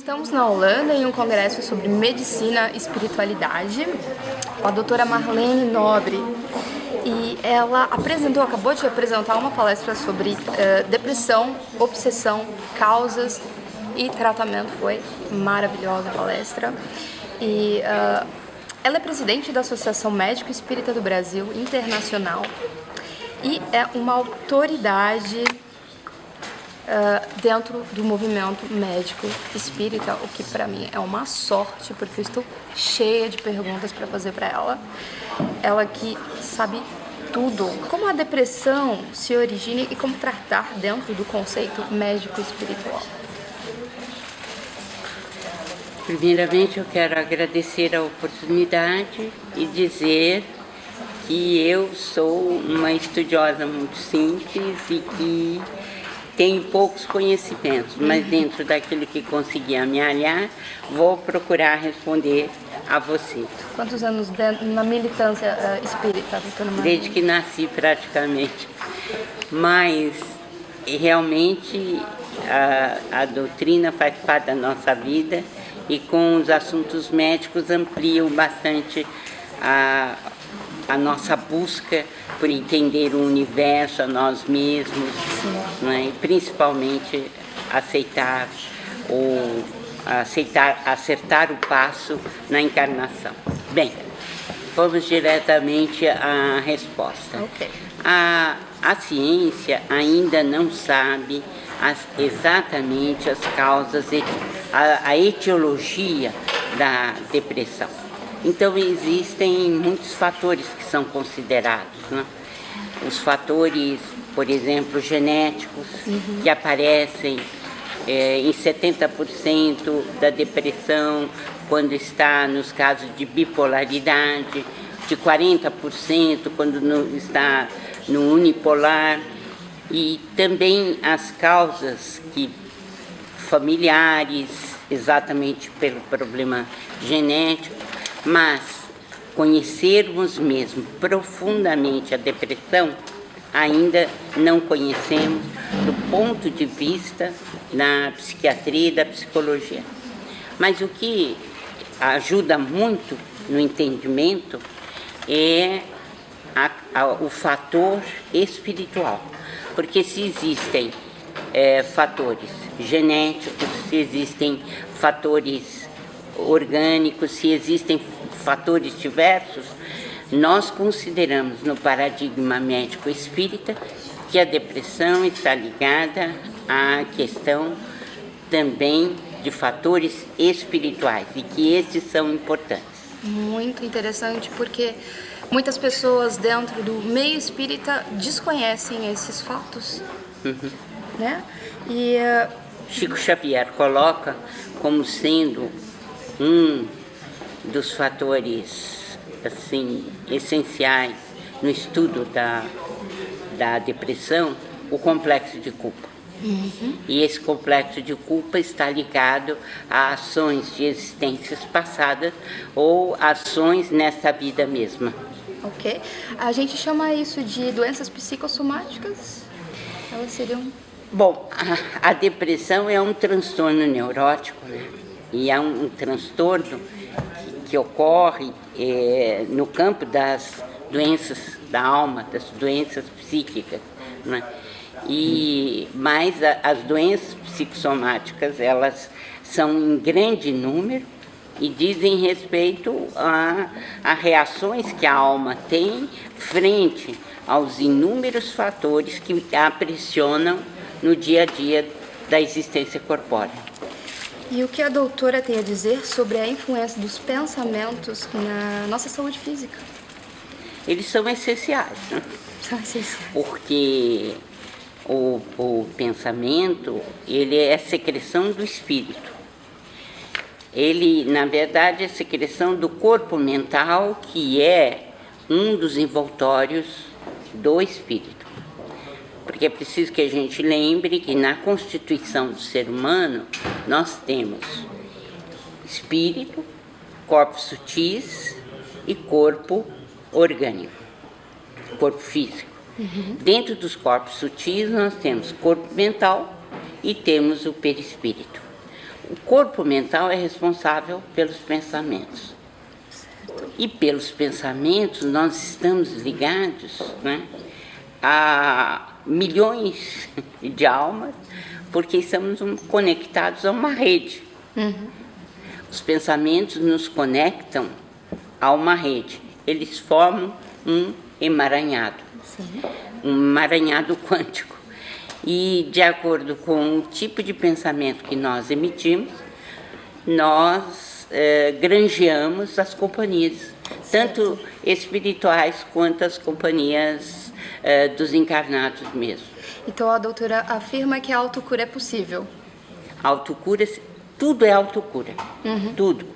Estamos na Holanda em um congresso sobre medicina e espiritualidade com a doutora Marlene Nobre, e ela acabou de apresentar uma palestra sobre depressão, obsessão, causas e tratamento. Foi maravilhosa a palestra. E ela é presidente da Associação Médico Espírita do Brasil Internacional e é uma autoridade dentro do movimento médico espírita, o que para mim é uma sorte, porque eu estou cheia de perguntas para fazer para ela. Ela que sabe tudo, como a depressão se origina e como tratar dentro do conceito médico espiritual. Primeiramente, eu quero agradecer a oportunidade e dizer que eu sou uma estudiosa muito simples e que tenho poucos conhecimentos, mas dentro daquilo que consegui amealhar, vou procurar responder a você. Quantos anos na militância espírita, doutora Marlene? Desde que nasci, praticamente. Mas, realmente, a doutrina faz parte da nossa vida e com os assuntos médicos ampliam bastante a nossa busca por entender o universo, a nós mesmos, né? E principalmente acertar o passo na encarnação. Bem, vamos diretamente à resposta. Okay. A ciência ainda não sabe exatamente as causas, a etiologia da depressão. Então existem muitos fatores que são considerados, né? Os fatores, por exemplo, genéticos, que aparecem em 70% da depressão quando está nos casos de bipolaridade, de 40% quando está no unipolar, e também as causas familiares, exatamente pelo problema genético. Mas conhecermos mesmo profundamente a depressão, ainda não conhecemos do ponto de vista da psiquiatria e da psicologia. Mas o que ajuda muito no entendimento é o fator espiritual. Porque se existem fatores genéticos, se existem fatores orgânicos, se existem fatores diversos, nós consideramos no paradigma médico espírita que a depressão está ligada à questão também de fatores espirituais e que esses são importantes. Muito interessante, porque muitas pessoas dentro do meio espírita desconhecem esses fatos, né? E Chico Xavier coloca como sendo um dos fatores assim essenciais no estudo da depressão, o complexo de culpa. E esse complexo de culpa está ligado a ações de existências passadas ou ações nessa vida mesma. Ok. A gente chama isso de doenças psicossomáticas? Elas seriam... Bom, a depressão é um transtorno neurótico, né? E é um transtorno que ocorre no campo das doenças da alma, das doenças psíquicas, né? Mas as doenças psicossomáticas, elas são em grande número e dizem respeito a reações que a alma tem frente aos inúmeros fatores que a pressionam no dia a dia da existência corpórea. E o que a doutora tem a dizer sobre a influência dos pensamentos na nossa saúde física? Eles são essenciais, né? São essenciais. Porque o pensamento, ele é a secreção do espírito. Ele, na verdade, é a secreção do corpo mental, que é um dos envoltórios do espírito. Porque é preciso que a gente lembre que na constituição do ser humano nós temos espírito, corpos sutis e corpo orgânico, corpo físico. Dentro dos corpos sutis nós temos corpo mental e temos o perispírito. o corpo mental é responsável pelos pensamentos. E pelos pensamentos nós estamos ligados, né, a milhões de almas, porque estamos conectados a uma rede. Os pensamentos nos conectam a uma rede. Eles formam um emaranhado, um emaranhado quântico. E de acordo com o tipo de pensamento que nós emitimos, nós granjeamos as companhias, tanto espirituais quanto as companhias dos encarnados mesmo. Então a doutora afirma que a autocura é possível. Autocura, tudo é autocura, tudo.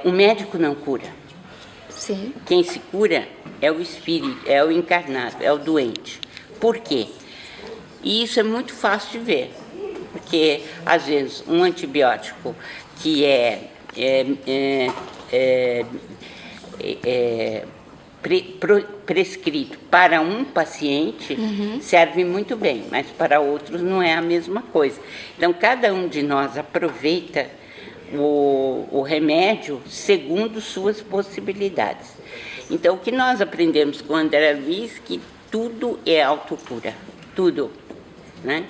O médico não cura. Sim. Quem se cura é o espírito, é o encarnado, é o doente. Por quê? E isso é muito fácil de ver, porque às vezes um antibiótico que prescrito para um paciente serve muito bem, mas para outros não é a mesma coisa. Então, cada um de nós aproveita o remédio segundo suas possibilidades. Então, o que nós aprendemos com André Luiz, que tudo é autocura, tudo, né?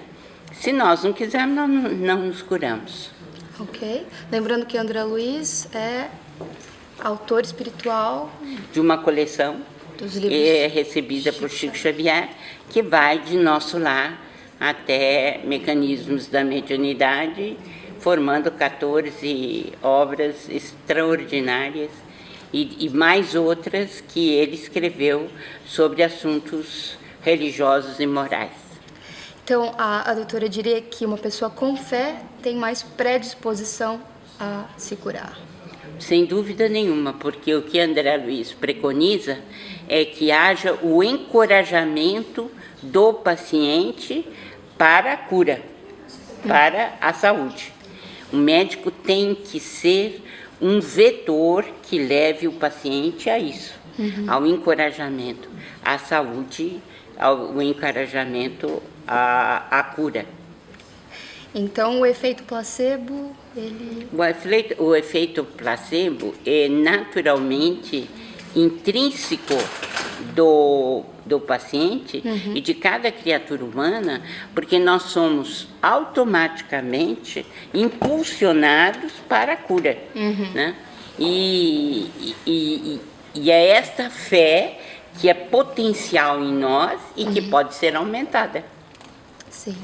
Se nós não quisermos, nós não nos curamos. Ok. Lembrando que André Luiz é autor espiritual de uma coleção dos livros recebida por Chico Xavier, que vai de Nosso Lar até Mecanismos da Mediunidade, formando 14 obras extraordinárias e mais outras que ele escreveu sobre assuntos religiosos e morais. Então, a doutora diria que uma pessoa com fé tem mais predisposição a se curar. Sem dúvida nenhuma, porque o que André Luiz preconiza é que haja o encorajamento do paciente para a cura, para a saúde. O médico tem que ser um vetor que leve o paciente a isso, ao encorajamento à saúde, ao encorajamento à cura. Então, o efeito placebo, O efeito placebo é naturalmente intrínseco do paciente e de cada criatura humana, porque nós somos automaticamente impulsionados para a cura, né? E é esta fé que é potencial em nós e que pode ser aumentada. Sim.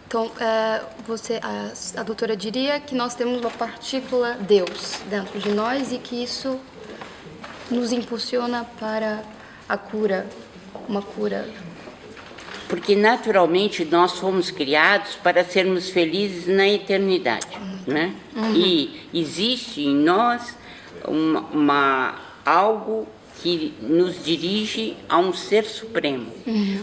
Então, a doutora diria que nós temos uma partícula Deus dentro de nós e que isso nos impulsiona para a cura, uma cura. Porque naturalmente nós fomos criados para sermos felizes na eternidade, né? E existe em nós algo que nos dirige a um ser supremo.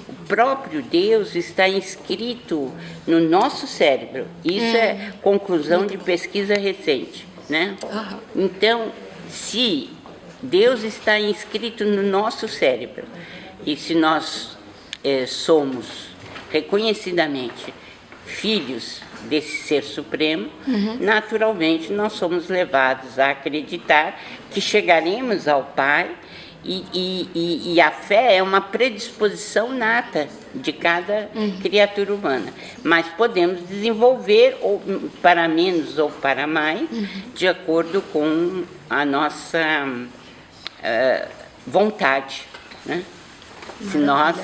O próprio Deus está inscrito no nosso cérebro. Isso é conclusão de pesquisa recente, né? Então, se Deus está inscrito no nosso cérebro e se nós somos reconhecidamente filhos desse ser supremo, naturalmente nós somos levados a acreditar que chegaremos ao Pai. E a fé é uma predisposição nata de cada criatura humana, mas podemos desenvolver ou para menos ou para mais, de acordo com a nossa vontade, né? Se nós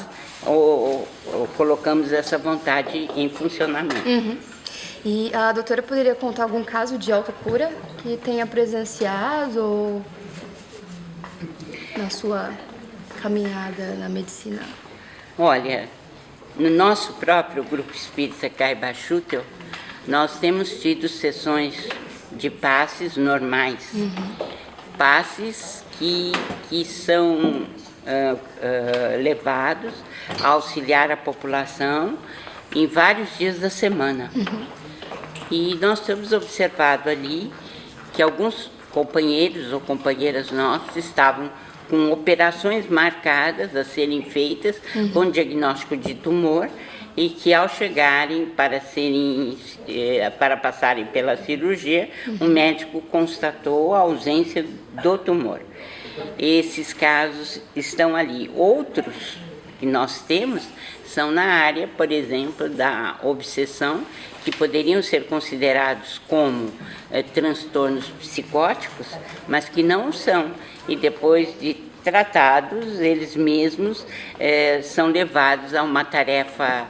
colocamos essa vontade em funcionamento. E a doutora poderia contar algum caso de autocura que tenha presenciado ou na sua caminhada na medicina? Olha, no nosso próprio Grupo Espírita Caiba Schutel, nós temos tido sessões de passes normais, passes que são levados a auxiliar a população em vários dias da semana. E nós temos observado ali que alguns companheiros ou companheiras nossos estavam com operações marcadas a serem feitas com diagnóstico de tumor e que ao chegarem para passarem pela cirurgia, o médico constatou a ausência do tumor. Esses casos estão ali. Outros que nós temos são na área, por exemplo, da obsessão, que poderiam ser considerados como transtornos psicóticos, mas que não são. E depois de tratados, eles mesmos são levados a uma tarefa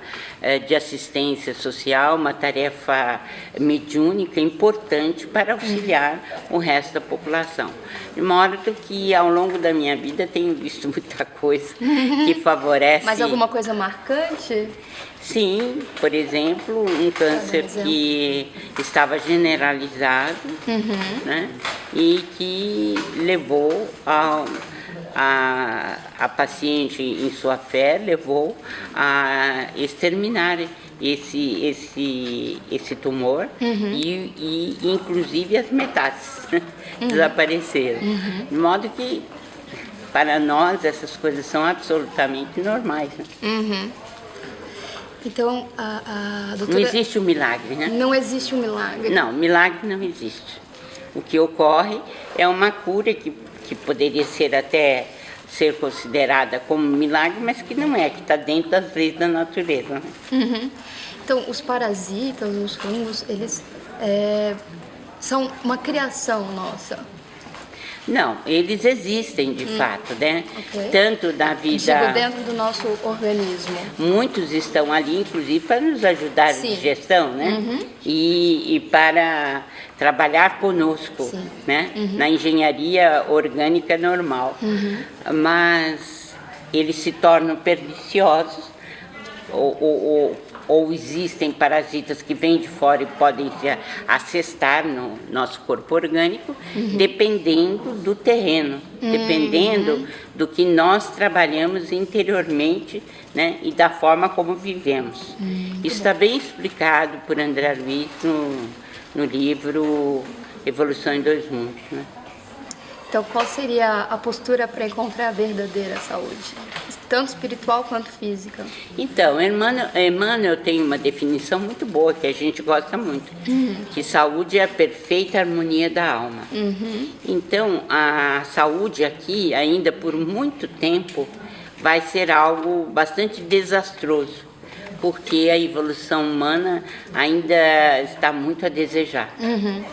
de assistência social, uma tarefa mediúnica importante para auxiliar o resto da população. De modo que, ao longo da minha vida, tenho visto muita coisa que favorece... Mas alguma coisa marcante? Sim, por exemplo, um câncer que estava generalizado, né, e que levou a paciente, em sua fé, levou a exterminar esse tumor e inclusive as metástases desapareceram. De modo que, para nós, essas coisas são absolutamente normais. Né? Então, a doutora... Não existe um milagre, né? Não existe um milagre. Não, milagre não existe. O que ocorre é uma cura que poderia até ser considerada como milagre, mas que não é, que está dentro das leis da natureza. Né? Então, os parasitas, os fungos, eles são uma criação nossa? Não, eles existem de fato, né? Okay. Tanto da vida... Digo, dentro do nosso organismo. Muitos estão ali, inclusive, para nos ajudar na digestão, né? E para trabalhar conosco, né? Na engenharia orgânica normal. Mas eles se tornam perniciosos ou existem parasitas que vêm de fora e podem se assestar no nosso corpo orgânico, dependendo do terreno, dependendo do que nós trabalhamos interiormente, né, e da forma como vivemos. Isso está bem explicado por André Luiz no livro Evolução em Dois Mundos. Né? Então, qual seria a postura para encontrar a verdadeira saúde? Tanto espiritual quanto física. Então, Emmanuel tem uma definição muito boa, que a gente gosta muito, que saúde é a perfeita harmonia da alma. Então, a saúde aqui, ainda por muito tempo, vai ser algo bastante desastroso, porque a evolução humana ainda está muito a desejar.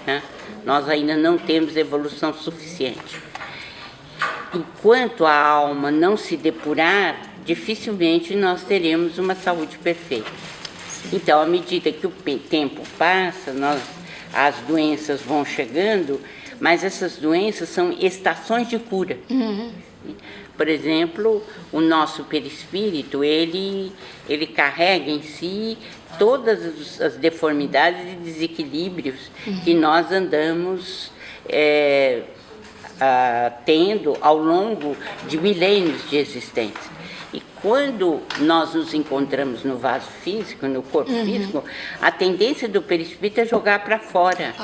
Né? Nós ainda não temos evolução suficiente. Enquanto a alma não se depurar, dificilmente nós teremos uma saúde perfeita. Então, à medida que o tempo passa, as doenças vão chegando, mas essas doenças são estações de cura. Por exemplo, o nosso perispírito, ele carrega em si todas as deformidades e desequilíbrios que nós andamos tendo ao longo de milênios de existência. E quando nós nos encontramos no vaso físico, no corpo físico, a tendência do perispírito é jogar para fora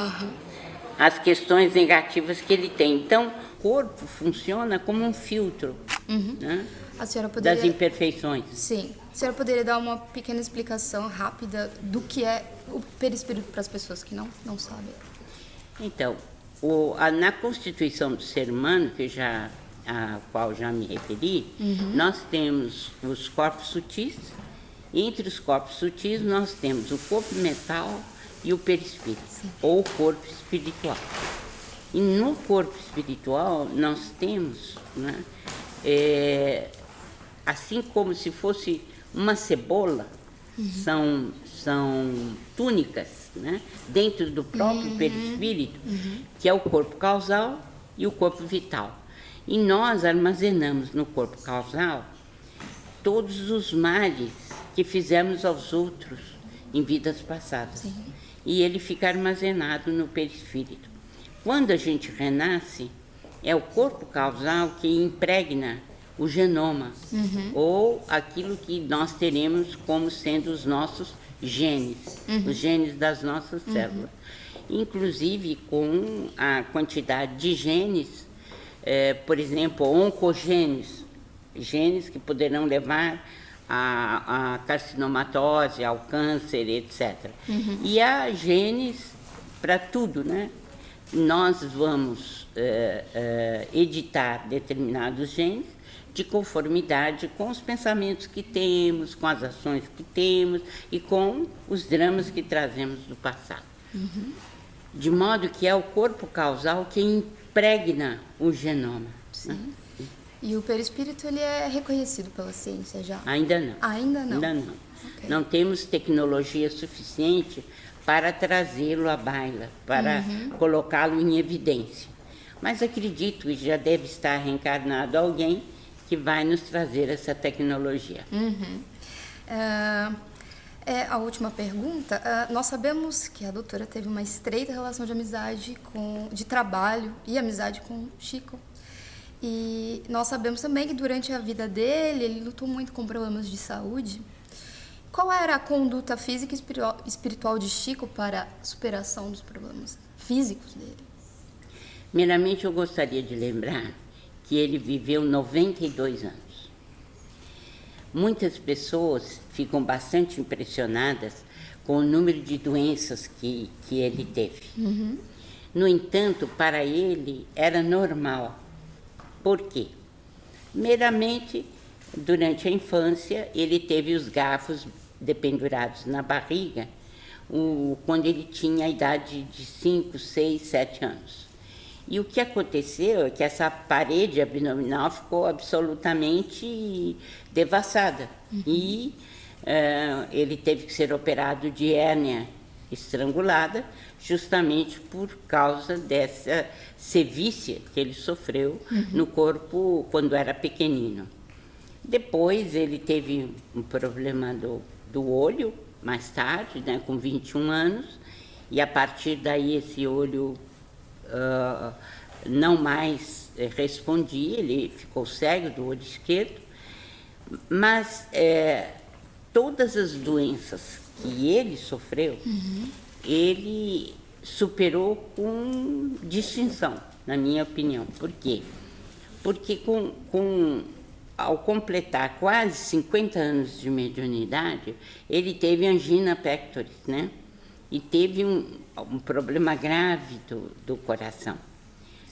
as questões negativas que ele tem. Então, o corpo funciona como um filtro, né, a senhora poderia... das imperfeições. Sim. A senhora poderia dar uma pequena explicação rápida do que é o perispírito para as pessoas que não sabem? Então, na constituição do ser humano, a qual já me referi, nós temos os corpos sutis. Entre os corpos sutis, nós temos o corpo mental e o perispírito, ou o corpo espiritual. E no corpo espiritual, nós temos, né, assim como se fosse uma cebola, são túnicas, né, dentro do próprio perispírito, que é o corpo causal e o corpo vital. E nós armazenamos no corpo causal todos os males que fizemos aos outros em vidas passadas. E ele fica armazenado no perispírito. Quando a gente renasce, é o corpo causal que impregna o genoma, ou aquilo que nós teremos como sendo os nossos genes, os genes das nossas células. Inclusive com a quantidade de genes, por exemplo, oncogenes, genes que poderão levar a carcinomatose, ao câncer, etc. E há genes para tudo, né? Nós vamos editar determinados genes de conformidade com os pensamentos que temos, com as ações que temos e com os dramas que trazemos do passado. De modo que é o corpo causal que impregna o genoma. Sim. Né? E o perispírito, ele é reconhecido pela ciência já? Ainda não. Ainda não? Ainda não. Okay. Não temos tecnologia suficiente para trazê-lo à baila, para colocá-lo em evidência. Mas acredito que já deve estar reencarnado alguém que vai nos trazer essa tecnologia. A última pergunta. Nós sabemos que a doutora teve uma estreita relação de amizade, de trabalho e amizade com Chico. E nós sabemos também que durante a vida dele, ele lutou muito com problemas de saúde. Qual era a conduta física e espiritual de Chico para a superação dos problemas físicos dele? Primeiramente, eu gostaria de lembrar que ele viveu 92 anos. Muitas pessoas ficam bastante impressionadas com o número de doenças que ele teve. No entanto, para ele era normal. Por quê? Primeiramente, durante a infância, ele teve os garfos dependurados na barriga quando ele tinha a idade de 5, 6, 7 anos. E o que aconteceu é que essa parede abdominal ficou absolutamente devassada. E ele teve que ser operado de hérnia estrangulada, justamente por causa dessa sevícia que ele sofreu no corpo quando era pequenino. Depois ele teve um problema do olho, mais tarde, né, com 21 anos, e a partir daí esse olho não mais respondia, ele ficou cego do olho esquerdo, mas todas as doenças que ele sofreu, ele superou com distinção, na minha opinião. Por quê? Porque ao completar quase 50 anos de mediunidade, ele teve angina pectoris, né? E teve um problema grave do coração.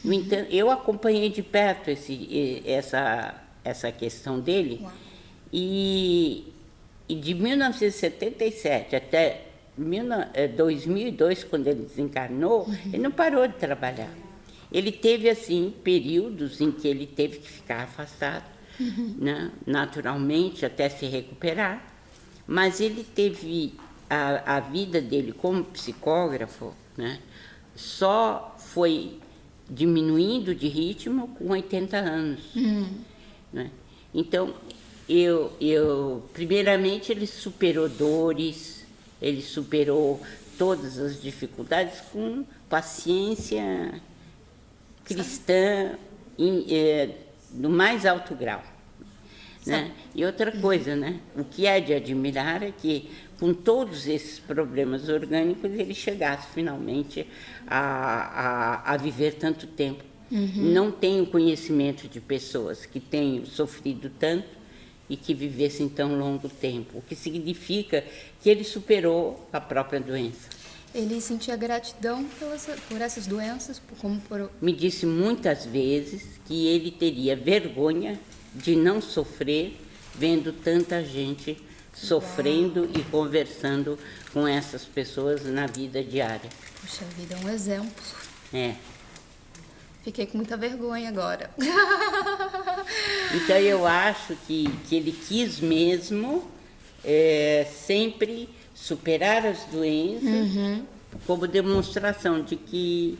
No entanto, eu acompanhei de perto essa questão dele. Uau. E de 1977 até 2002, quando ele desencarnou, ele não parou de trabalhar. Ele teve, assim, períodos em que ele teve que ficar afastado, né, naturalmente, até se recuperar, mas ele teve a vida dele como psicógrafo, né, só foi diminuindo de ritmo com 80 anos. Né? Então, primeiramente, ele superou dores, ele superou todas as dificuldades com paciência cristã no mais alto grau. Né? E outra coisa, né? O que é de admirar é que, com todos esses problemas orgânicos, ele chegasse finalmente a viver tanto tempo. Não tenho conhecimento de pessoas que tenham sofrido tanto e que vivessem tão longo tempo, o que significa que ele superou a própria doença. Ele sentia gratidão por essas doenças, Me disse muitas vezes que ele teria vergonha de não sofrer vendo tanta gente sofrendo e conversando com essas pessoas na vida diária. Puxa vida, é um exemplo. Fiquei com muita vergonha agora. Então eu acho que ele quis mesmo sempre superar as doenças como demonstração de que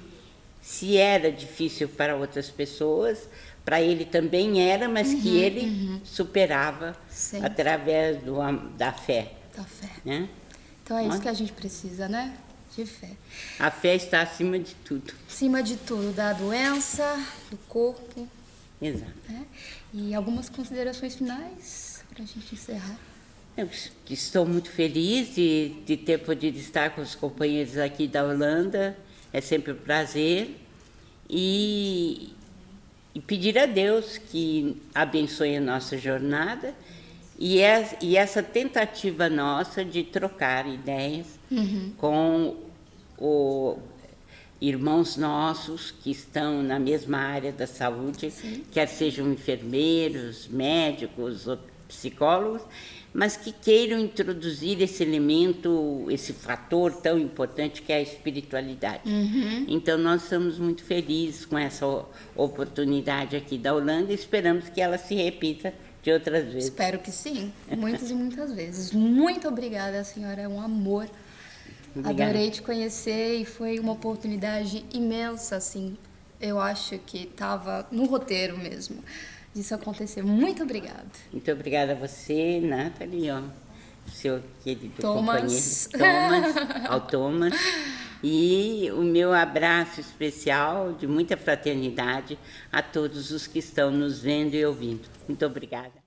se era difícil para outras pessoas, para ele também era, mas que ele superava através da fé. Da fé. Né? Então é isso que a gente precisa, né? De fé. A fé está acima de tudo. Acima de tudo, da doença, do corpo. Exato. Né? E algumas considerações finais para a gente encerrar. Eu estou muito feliz de ter podido estar com os companheiros aqui da Holanda. É sempre um prazer. E pedir a Deus que abençoe a nossa jornada E essa tentativa nossa de trocar ideias com irmãos nossos que estão na mesma área da saúde, quer sejam enfermeiros, médicos ou psicólogos, mas que queiram introduzir esse elemento, esse fator tão importante que é a espiritualidade. Então, nós estamos muito felizes com essa oportunidade aqui da Holanda e esperamos que ela se repita de outras vezes. Espero que sim, muitas e muitas vezes. Muito obrigada, a senhora é um amor. Obrigada. Adorei te conhecer e foi uma oportunidade imensa, assim. Eu acho que estava no roteiro mesmo disso acontecer. Muito obrigada. Muito obrigada a você, Nathalie, ó, seu querido Thomas. companheiro, ao Thomas. E o meu abraço especial, de muita fraternidade, a todos os que estão nos vendo e ouvindo. Muito obrigada.